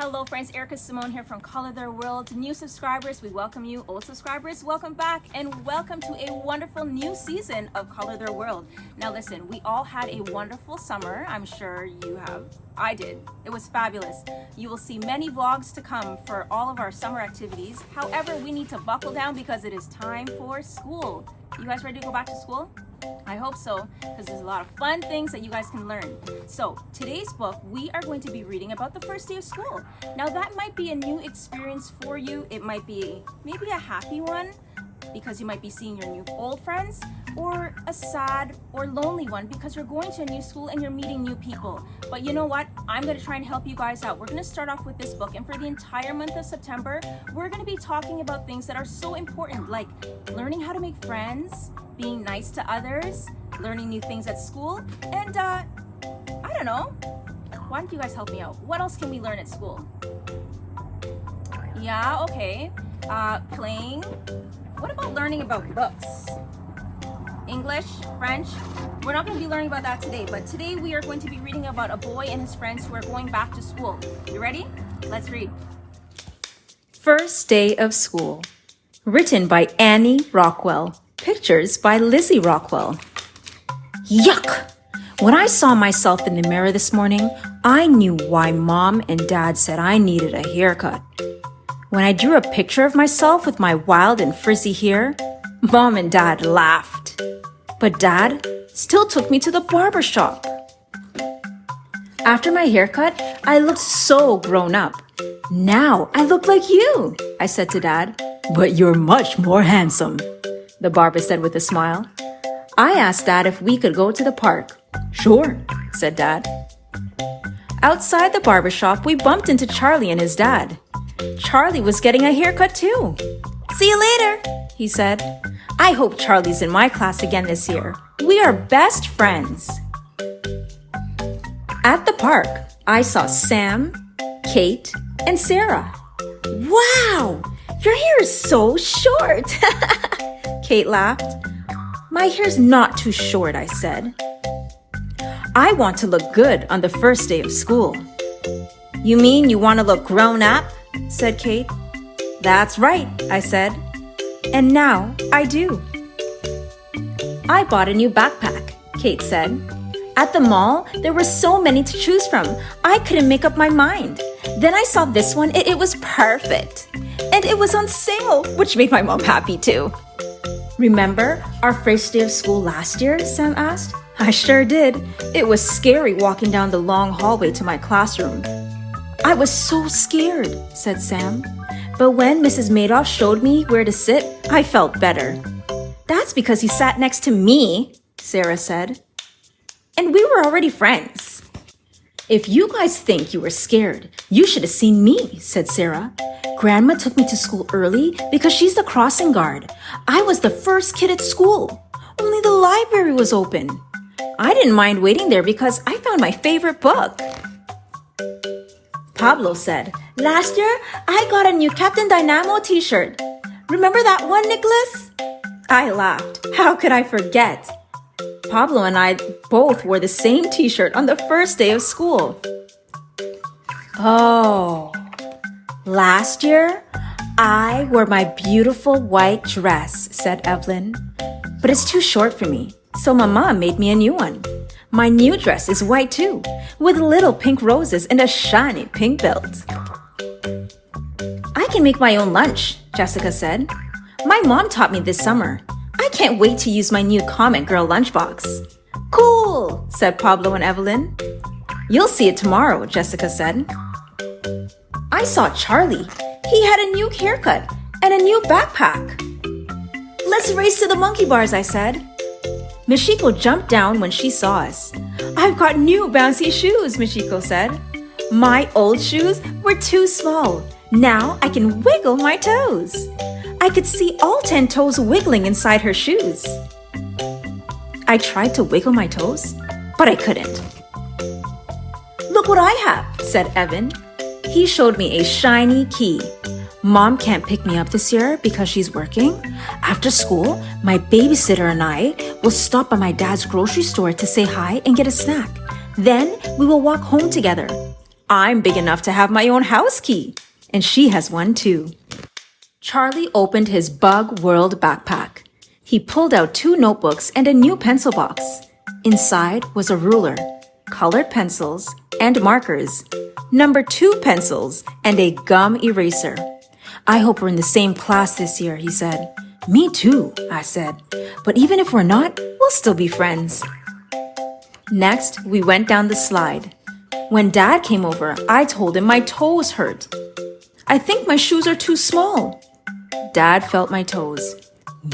Hello friends, Erica Simone here from Color Their World. New subscribers, we welcome you. Old subscribers, welcome back and welcome to a wonderful new season of Color Their World. Now listen, we all had a wonderful summer. I'm sure you have. I did. It was fabulous. You will see many vlogs to come for all of our summer activities. However, we need to buckle down because it is time for school. You guys ready to go back to school? I hope so, because there's a lot of fun things that you guys can learn. So today's book, we are going to be reading about the first day of school. Now that might be a new experience for you. It might be maybe a happy one because you might be seeing your new old friends, or a sad or lonely one because you're going to a new school and you're meeting new people. But you know what? I'm going to try and help you guys out. We're going to start off with this book, and for the entire month of September, we're going to be talking about things that are so important, like learning how to make friends, being nice to others, learning new things at school, and I don't know. Why don't you guys help me out? What else can we learn at school? Yeah, okay. Playing. What about learning about books? English, French. We're not going to be learning about that today, but today we are going to be reading about a boy and his friends who are going back to school. You ready? Let's read. First Day of School. Written by Annie Rockwell. Pictures by Lizzie Rockwell. Yuck! When I saw myself in the mirror this morning, I knew why Mom and Dad said I needed a haircut. When I drew a picture of myself with my wild and frizzy hair, Mom and Dad laughed. But Dad still took me to the barber shop. After my haircut, I looked so grown up. Now I look like you, I said to Dad. But you're much more handsome, the barber said with a smile. I asked Dad if we could go to the park. Sure, said Dad. Outside the barber shop, we bumped into Charlie and his dad. Charlie was getting a haircut too. See you later, he said. I hope Charlie's in my class again this year. We are best friends. At the park, I saw Sam, Kate, and Sarah. Wow, your hair is so short, Kate laughed. My hair's not too short, I said. I want to look good on the first day of school. You mean you want to look grown up? Said Kate. That's right, I said. And now I do. I bought a new backpack, Kate said. At the mall, there were so many to choose from. I couldn't make up my mind. Then I saw this one. It was perfect. And it was on sale, which made my mom happy too. Remember our first day of school last year? Sam asked. I sure did. It was scary walking down the long hallway to my classroom. I was so scared, said Sam. But when Mrs. Madoff showed me where to sit, I felt better. That's because you sat next to me, Sarah said. And we were already friends. If you guys think you were scared, you should have seen me, said Sarah. Grandma took me to school early because she's the crossing guard. I was the first kid at school. Only the library was open. I didn't mind waiting there because I found my favorite book. Pablo said, last year, I got a new Captain Dynamo t-shirt. Remember that one, Nicholas? I laughed. How could I forget? Pablo and I both wore the same t-shirt on the first day of school. Oh, last year, I wore my beautiful white dress, said Evelyn. But it's too short for me, so my mom made me a new one. My new dress is white too, with little pink roses and a shiny pink belt. I can make my own lunch, Jessica said. My mom taught me this summer. I can't wait to use my new Comic Girl lunchbox. Cool, said Pablo and Evelyn. You'll see it tomorrow, Jessica said. I saw Charlie. He had a new haircut and a new backpack. Let's race to the monkey bars, I said. Michiko jumped down when she saw us. I've got new bouncy shoes, Michiko said. My old shoes were too small. Now I can wiggle my toes. I could see all 10 toes wiggling inside her shoes. I tried to wiggle my toes, but I couldn't. Look what I have, said Evan. He showed me a shiny key. Mom can't pick me up this year because she's working. After school, my babysitter and I will stop by my dad's grocery store to say hi and get a snack. Then we will walk home together. I'm big enough to have my own house key. And she has one too. Charlie opened his Bug World backpack. He pulled out 2 notebooks and a new pencil box. Inside was a ruler, colored pencils, and markers, number 2 pencils, and a gum eraser. I hope we're in the same class this year, he said. Me too, I said. But even if we're not, we'll still be friends. Next, we went down the slide. When Dad came over, I told him my toes hurt. I think my shoes are too small. Dad felt my toes.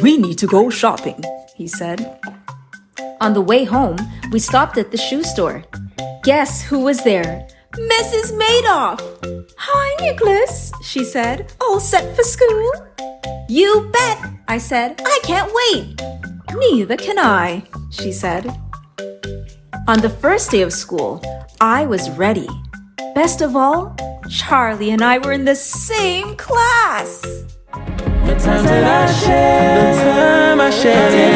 We need to go shopping, he said. On the way home, we stopped at the shoe store. Guess who was there? Mrs. Madoff! Hi, Nicholas, she said. All set for school? You bet, I said. I can't wait. Neither can I, she said. On the first day of school, I was ready. Best of all, Charlie and I were in the same class. The time that I shared, the time I shared.